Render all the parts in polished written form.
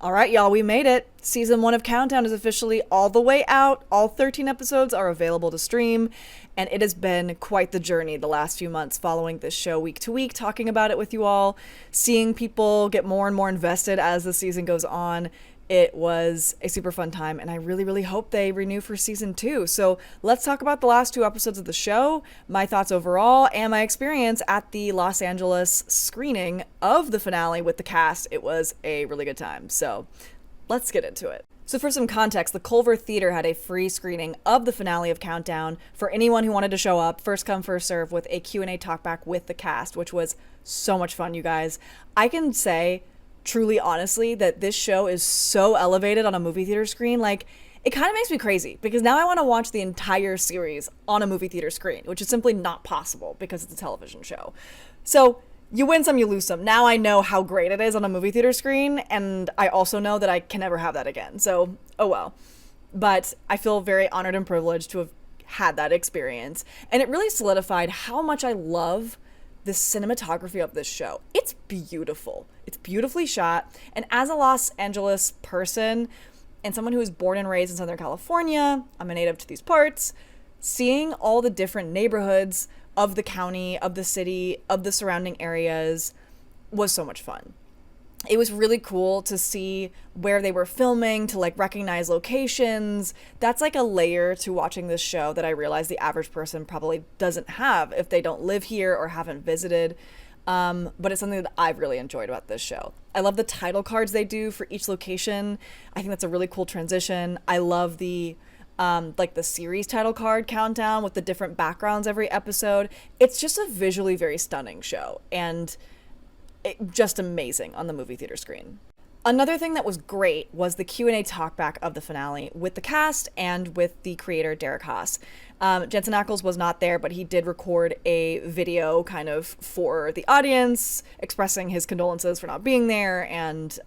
All right, y'all, we made it. Season 1 of Countdown is officially all the way out. All 13 episodes are available to stream, and it has been quite the journey the last few months following this show week to week, talking about it with you all, seeing people get more and more invested as the season goes on. It was a super fun time, and I really, really hope they renew for season 2. So let's talk about the last 2 episodes of the show, my thoughts overall, and my experience at the Los Angeles screening of the finale with the cast. It was a really good time. So let's get into it. So for some context, the Culver Theater had a free screening of the finale of Countdown for anyone who wanted to show up, first come, first serve, with a Q&A talkback with the cast, which was so much fun, you guys. I can say truly honestly that this show is so elevated on a movie theater screen. Like, it kind of makes me crazy because now I want to watch the entire series on a movie theater screen, which is simply not possible because it's a television show. So you win some, you lose some. Now I know how great it is on a movie theater screen, and I also know that I can never have that again. So, oh well. But I feel very honored and privileged to have had that experience, and it really solidified how much I love the cinematography of this show. It's beautiful. It's beautifully shot. And as a Los Angeles person and someone who was born and raised in Southern California, I'm a native to these parts, seeing all the different neighborhoods of the county, of the city, of the surrounding areas was so much fun. It was really cool to see where they were filming, to like recognize locations. That's like a layer to watching this show that I realize the average person probably doesn't have if they don't live here or haven't visited. But it's something that I've really enjoyed about this show. I love the title cards they do for each location. I think that's a really cool transition. I love the like the series title card countdown with the different backgrounds every episode. It's just a visually very stunning show, and just amazing on the movie theater screen. Another thing that was great was the Q&A talkback of the finale with the cast and with the creator, Derek Haas. Jensen Ackles was not there, but he did record a video kind of for the audience, expressing his condolences for not being there, and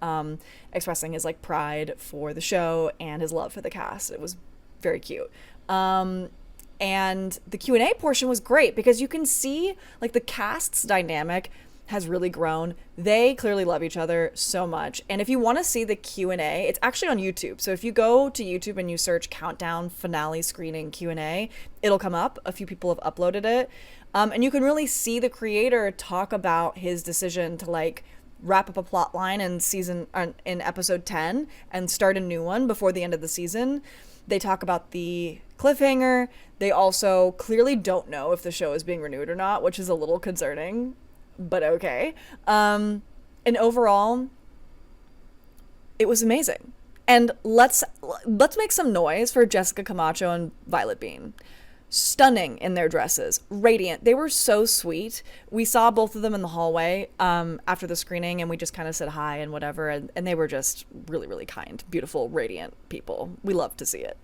expressing his like pride for the show and his love for the cast. It was very cute. And the Q&A portion was great because you can see like the cast's dynamic has really grown. They clearly love each other so much. And if you want to see the Q&A, it's actually on YouTube. So if you go to YouTube and you search Countdown Finale Screening Q&A, it'll come up. A few people have uploaded it. And you can really see the creator talk about his decision to like wrap up a plot line in episode 10 and start a new one before the end of the season. They talk about the cliffhanger. They also clearly don't know if the show is being renewed or not, which is a little concerning, but okay. And overall, it was amazing. And let's make some noise for Jessica Camacho and Violet Bean. Stunning in their dresses, radiant. They were so sweet. We saw both of them in the hallway after the screening, and we just kind of said hi and whatever, and they were just really, really kind, beautiful, radiant people. We loved to see it.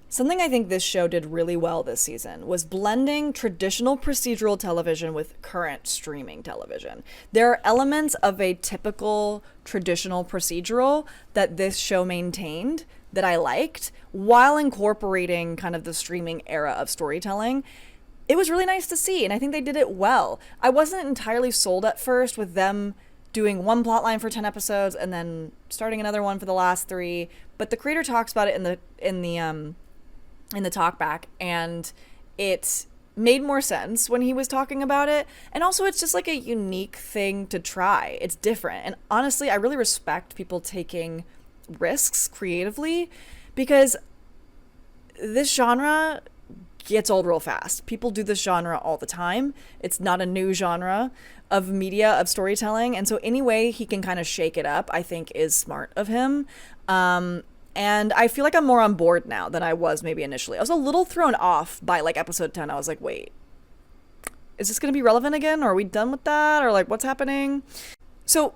Something I think this show did really well this season was blending traditional procedural television with current streaming television. There are elements of a typical traditional procedural that this show maintained that I liked while incorporating kind of the streaming era of storytelling. It was really nice to see, and I think they did it well. I wasn't entirely sold at first with them doing one plotline for 10 episodes and then starting another one for the last 3, but the creator talks about it in the talkback, and it made more sense when he was talking about it. And also it's just like a unique thing to try. It's different. And honestly, I really respect people taking risks creatively because this genre gets old real fast. People do this genre all the time. It's not a new genre of media, of storytelling. And so any way he can kind of shake it up, I think is smart of him. And I feel like I'm more on board now than I was maybe initially. I was a little thrown off by like episode 10. I was like, wait, is this going to be relevant again? Or are we done with that? Or like, what's happening? So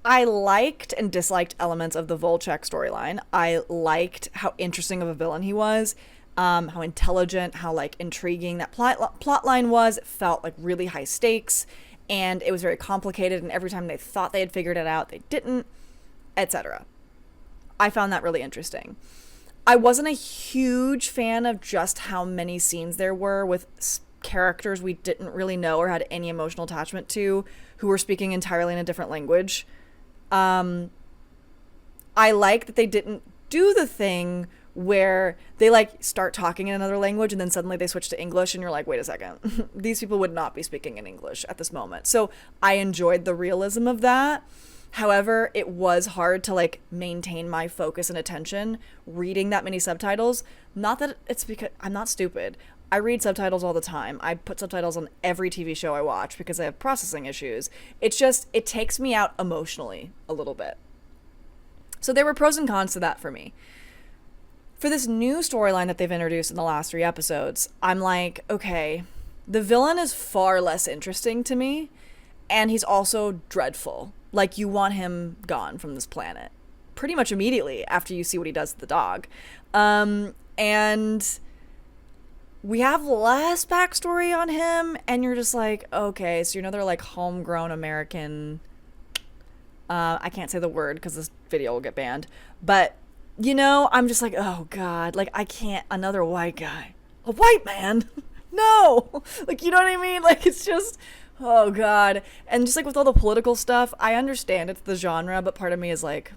I liked and disliked elements of the Volchek storyline. I liked how interesting of a villain he was, how intelligent, how like intriguing that plot line was. It felt like really high stakes, and it was very complicated, and every time they thought they had figured it out, they didn't, etc. I found that really interesting. I wasn't a huge fan of just how many scenes there were with characters we didn't really know or had any emotional attachment to who were speaking entirely in a different language. I like that they didn't do the thing where they like start talking in another language and then suddenly they switch to English and you're like, wait a second, these people would not be speaking in English at this moment. So I enjoyed the realism of that. However, it was hard to like maintain my focus and attention reading that many subtitles. Not that it's because I'm not stupid. I read subtitles all the time. I put subtitles on every TV show I watch because I have processing issues. It's just, it takes me out emotionally a little bit. So there were pros and cons to that for me. For this new storyline that they've introduced in the last 3 episodes, I'm like, okay, the villain is far less interesting to me, and he's also dreadful. Like, you want him gone from this planet pretty much immediately after you see what he does to the dog. And we have less backstory on him, and you're just like, okay, so you're another like homegrown American. I can't say the word because this video will get banned, but you know, I'm just like, oh God, like I can't, another white guy, a white man, no, like, you know what I mean? Like, it's just, oh God. And just like with all the political stuff, I understand it's the genre, but part of me is like,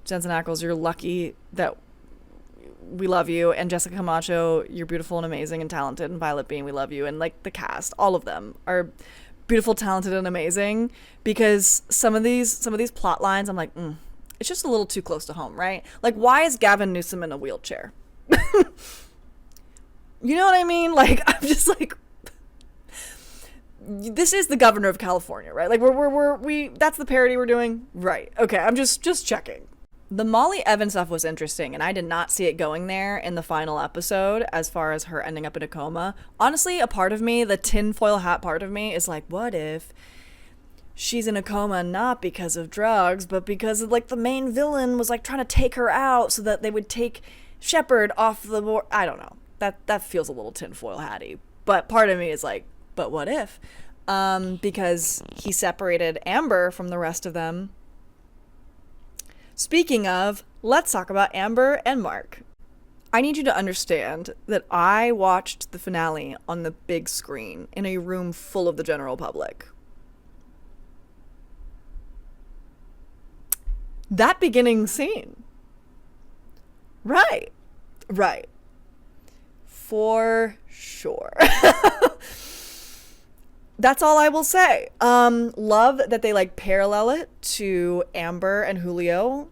Jensen Ackles, you're lucky that we love you, and Jessica Camacho, you're beautiful and amazing and talented, and Violet Bean, we love you, and like the cast, all of them are beautiful, talented, and amazing, because some of these plot lines, I'm like, it's just a little too close to home, right? Like, why is Gavin Newsom in a wheelchair? You know what I mean? Like, I'm just like, this is the governor of California, right? Like, we that's the parody we're doing, right? Okay, I'm just checking. The Molly Evans stuff was interesting, and I did not see it going there in the final episode as far as her ending up in a coma. Honestly, a part of me, the tinfoil hat part of me, is like, what if she's in a coma not because of drugs, but because of, like, the main villain was, like, trying to take her out so that they would take Shepard off the board? I don't know. That feels a little tinfoil hatty. But part of me is like, but what if? Because he separated Amber from the rest of them. Speaking of, let's talk about Amber and Mark. I need you to understand that I watched the finale on the big screen in a room full of the general public. That beginning scene. Right. For sure. That's all I will say. Love that they like parallel it to Amber and Julio.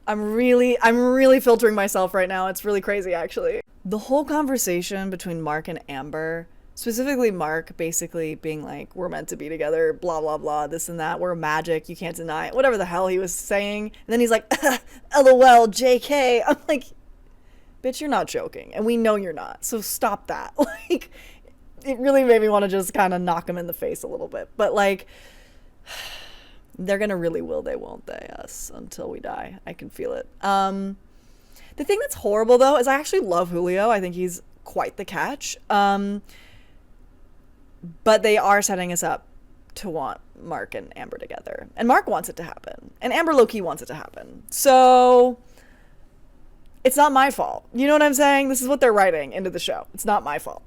I'm really filtering myself right now. It's really crazy, actually. The whole conversation between Mark and Amber, specifically Mark basically being like, we're meant to be together, blah, blah, blah, this and that. We're magic. You can't deny it. Whatever the hell he was saying. And then he's like, LOL, JK. I'm like, bitch, you're not joking, and we know you're not, so stop that. Like, it really made me want to just kind of knock him in the face a little bit, but like, they're gonna really will they won't they us until we die. I can feel it. The thing that's horrible though is I actually love Julio. I think he's quite the catch, but they are setting us up to want Mark and Amber together, and Mark wants it to happen, and Amber low-key wants it to happen, so it's not my fault. You know what I'm saying? This is what they're writing into the show. It's not my fault.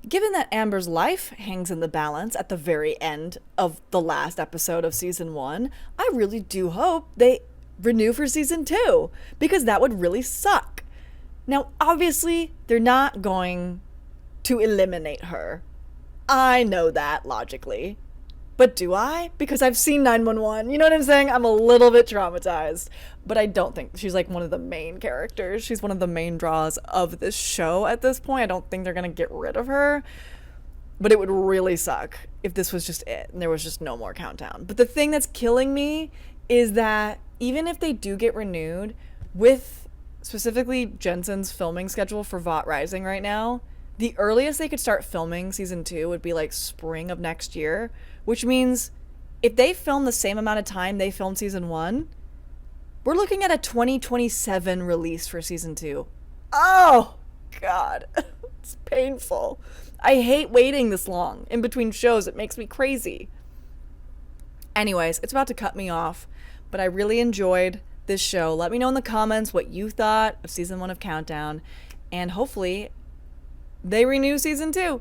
Given that Amber's life hangs in the balance at the very end of the last episode of season 1, I really do hope they renew for season 2, because that would really suck. Now, obviously, they're not going to eliminate her. I know that logically. But do I? Because I've seen 911. You know what I'm saying? I'm a little bit traumatized. But I don't think she's like one of the main characters. She's one of the main draws of this show at this point. I don't think they're going to get rid of her. But it would really suck if this was just it and there was just no more countdown. But the thing that's killing me is that even if they do get renewed, with specifically Jensen's filming schedule for Vought Rising right now, the earliest they could start filming season 2 would be like spring of next year, which means if they film the same amount of time they filmed season 1, we're looking at a 2027 release for season 2. Oh, God. It's painful. I hate waiting this long in between shows. It makes me crazy. Anyways, it's about to cut me off, but I really enjoyed this show. Let me know in the comments what you thought of season 1 of Countdown, and hopefully they renew season 2.